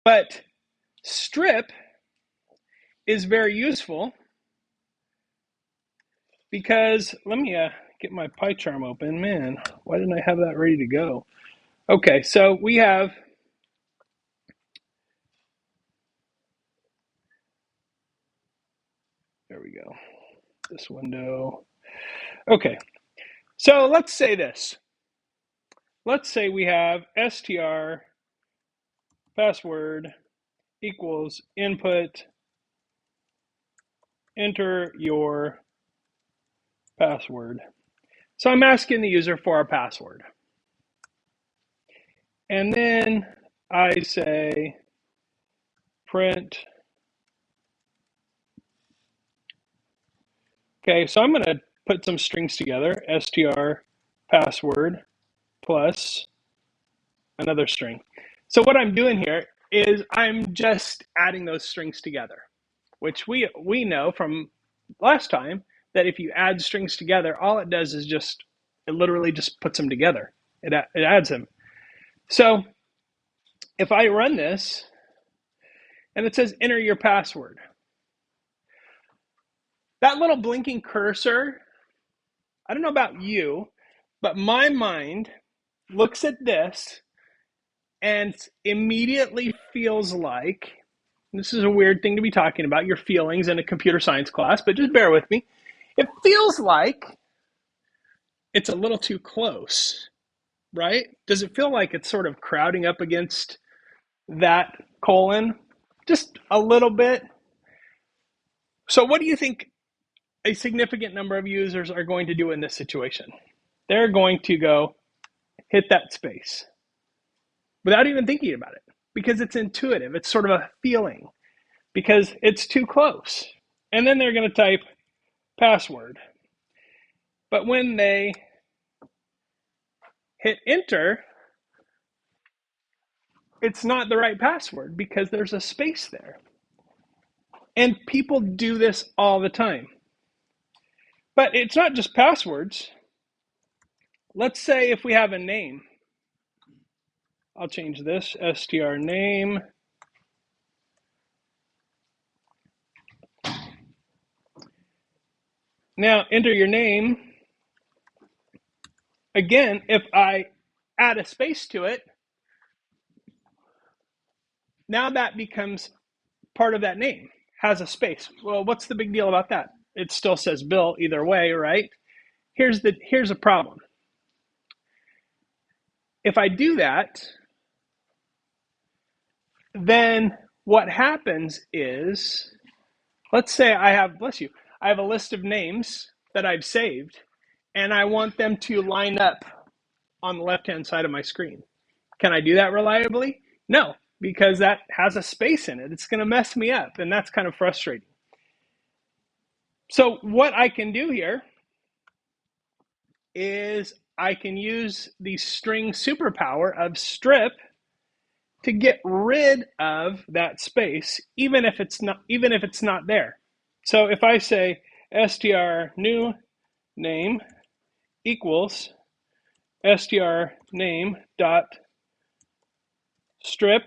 But strip is very useful because, let me get my PyCharm open. Man, why didn't I have that ready to go? Okay, so we have, there we go, this window. Okay, so let's say this. Let's say we have str password equals input, enter your password. So I'm asking the user for a password. And then I say print. Okay, so I'm going to put some strings together, str password plus another string. So what I'm doing here is I'm just adding those strings together, which we know from last time that if you add strings together, all it does is it literally just puts them together. It adds them. So if I run this and it says enter your password, that little blinking cursor, I don't know about you, but my mind looks at this and immediately feels like, this is a weird thing to be talking about, your feelings in a computer science class, but just bear with me. It feels like it's a little too close, right? Does it feel like it's sort of crowding up against that colon? Just a little bit. So what do you think a significant number of users are going to do in this situation? They're going to go hit that space without even thinking about it because it's intuitive. It's sort of a feeling because it's too close. And then they're going to type password. But when they hit enter, it's not the right password because there's a space there. And people do this all the time. But it's not just passwords. Let's say if we have a name, I'll change this, str name. Now enter your name. Again, if I add a space to it, now that becomes part of that name, has a space. Well, what's the big deal about that? It still says Bill either way, right? Here's a problem. If I do that, then what happens is, let's say I have, bless you, I have a list of names that I've saved, and I want them to line up on the left-hand side of my screen. Can I do that reliably? No, because that has a space in it. It's going to mess me up, and that's kind of frustrating. So what I can do here is I can use the string superpower of strip to get rid of that space, even if it's not there. So if I say str new name equals str name dot strip,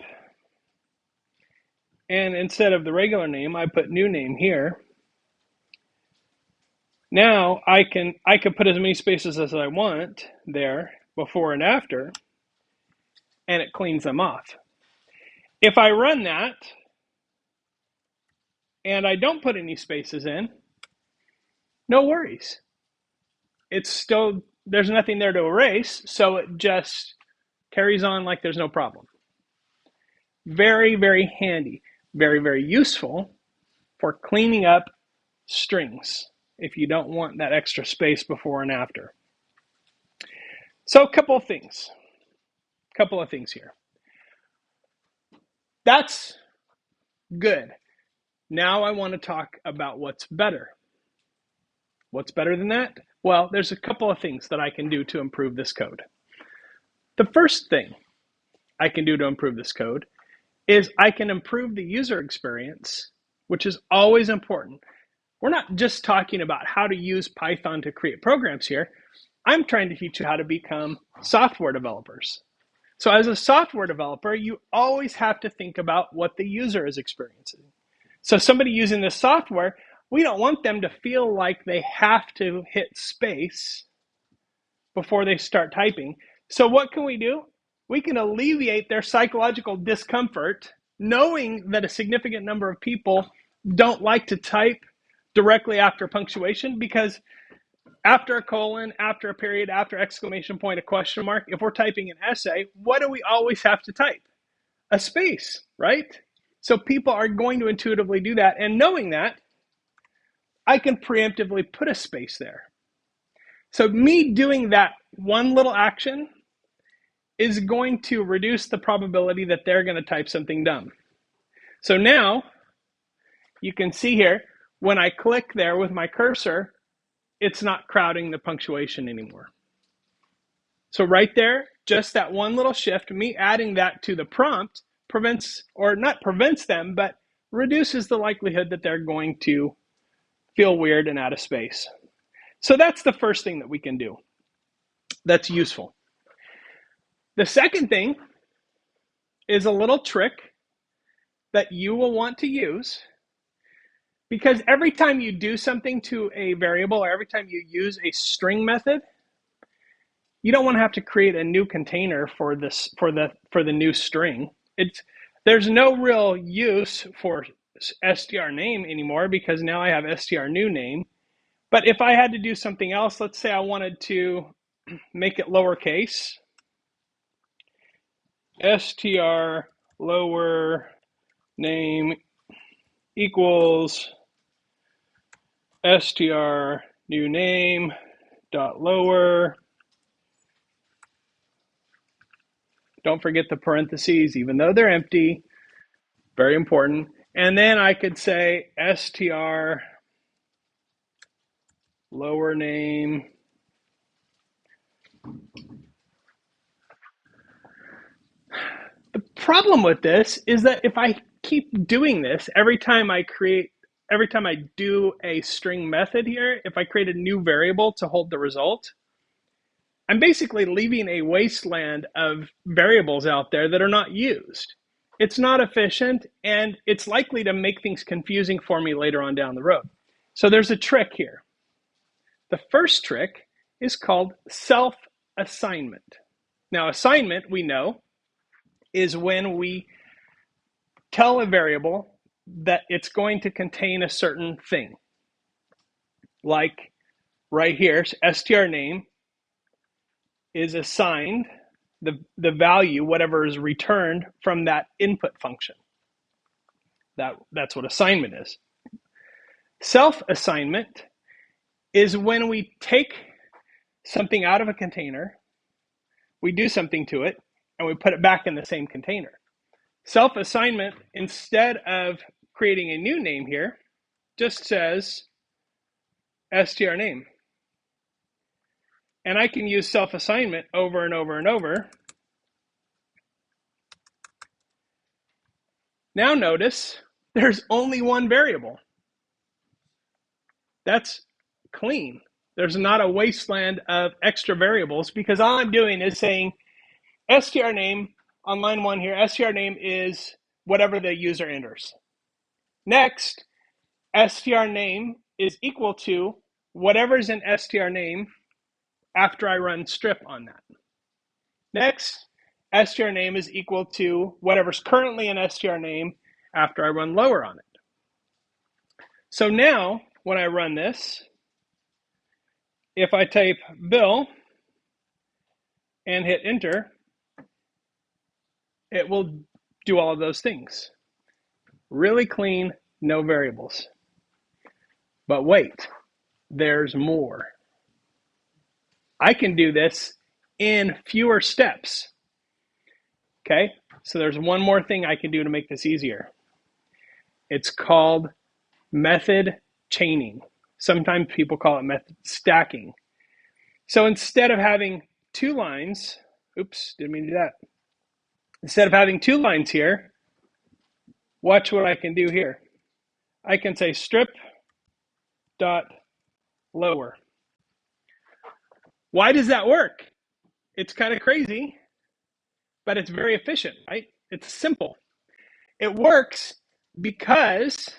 and instead of the regular name, I put new name here. Now I can put as many spaces as I want there, before and after, and it cleans them off. If I run that and I don't put any spaces in, no worries. It's still, there's nothing there to erase, so it just carries on like there's no problem. Very, very handy. Very, very useful for cleaning up strings if you don't want that extra space before and after. So a couple of things here. That's good. Now I want to talk about what's better. What's better than that? Well, there's a couple of things that I can do to improve this code. The first thing I can do to improve this code is I can improve the user experience, which is always important. We're not just talking about how to use Python to create programs here. I'm trying to teach you how to become software developers. So as a software developer, you always have to think about what the user is experiencing. So somebody using this software, we don't want them to feel like they have to hit space before they start typing. So what can we do? We can alleviate their psychological discomfort knowing that a significant number of people don't like to type directly after punctuation, because after a colon, after a period, after exclamation point, a question mark, if we're typing an essay, what do we always have to type? A space, right? So people are going to intuitively do that. And knowing that, I can preemptively put a space there. So me doing that one little action is going to reduce the probability that they're going to type something dumb. So now you can see here, when I click there with my cursor, it's not crowding the punctuation anymore. So right there, just that one little shift, me adding that to the prompt prevents, or not prevents them, but reduces the likelihood that they're going to feel weird and out of space. So that's the first thing that we can do that's useful. The second thing is a little trick that you will want to use, because every time you do something to a variable, or every time you use a string method, you don't want to have to create a new container for this for the new string. There's no real use for str name anymore, because now I have str new name. But if I had to do something else, let's say I wanted to make it lowercase, str lower name equals str new name dot lower. Don't forget the parentheses, even though they're empty. Very important. And then I could say str lower name. The problem with this is that if I keep doing this every time I do a string method here, if I create a new variable to hold the result, I'm basically leaving a wasteland of variables out there that are not used. It's not efficient, and it's likely to make things confusing for me later on down the road. So there's a trick here. The first trick is called self-assignment. Now, assignment, we know, is when we tell a variable that it's going to contain a certain thing. Like right here, str name is assigned the value, whatever is returned from that input function. That's what assignment is. Self-assignment is when we take something out of a container, we do something to it, and we put it back in the same container. Self-assignment, instead of creating a new name here, just says str name. And I can use self-assignment over and over and over. Now notice there's only one variable. That's clean. There's not a wasteland of extra variables, because all I'm doing is saying str name on line 1 here. Str name is whatever the user enters. Next, str name is equal to whatever's in str name after I run strip on that. Next, str name is equal to whatever's currently in str name after I run lower on it. So now, when I run this, if I type Bill and hit enter, it will do all of those things. Really clean, no variables. But wait, there's more. I can do this in fewer steps. Okay, so there's one more thing I can do to make this easier. It's called method chaining. Sometimes people call it method stacking. So instead of having 2 lines, oops, didn't mean to do that. Instead of having 2 lines here, watch what I can do here. I can say strip dot lower. Why does that work? It's kind of crazy, but it's very efficient, right? It's simple. It works because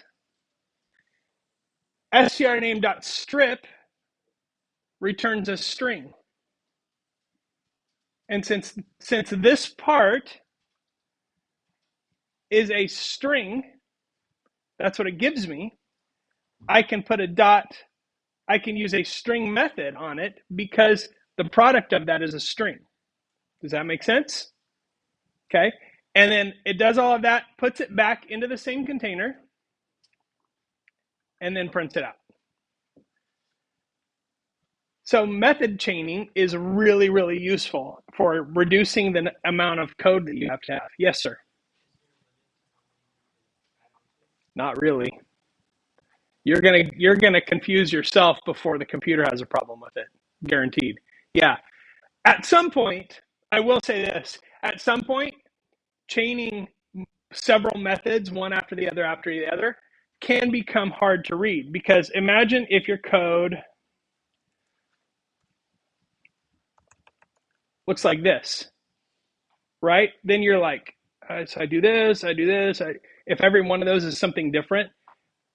strname.strip returns a string. And since this part is a string, that's what it gives me, I can put a dot, I can use a string method on it because the product of that is a string. Does that make sense? Okay. And then it does all of that, puts it back into the same container, and then prints it out. So method chaining is really, really useful for reducing the amount of code that you have to have. Yes, sir. Not really. You're gonna confuse yourself before the computer has a problem with it. Guaranteed. Yeah. At some point, I will say this. At some point, chaining several methods, one after the other, can become hard to read because imagine if your code looks like this, right? Then you're like, so I do this, I do this. If every one of those is something different,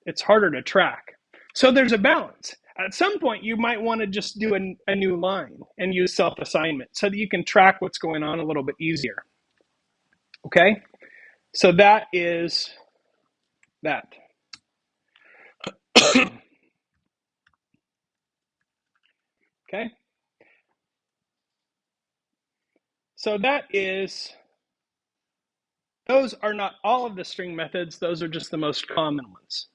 it's harder to track. So there's a balance. At some point, you might want to just do a new line and use self-assignment so that you can track what's going on a little bit easier. Okay? So that is that. Okay? So that is, those are not all of the string methods. Those are just the most common ones.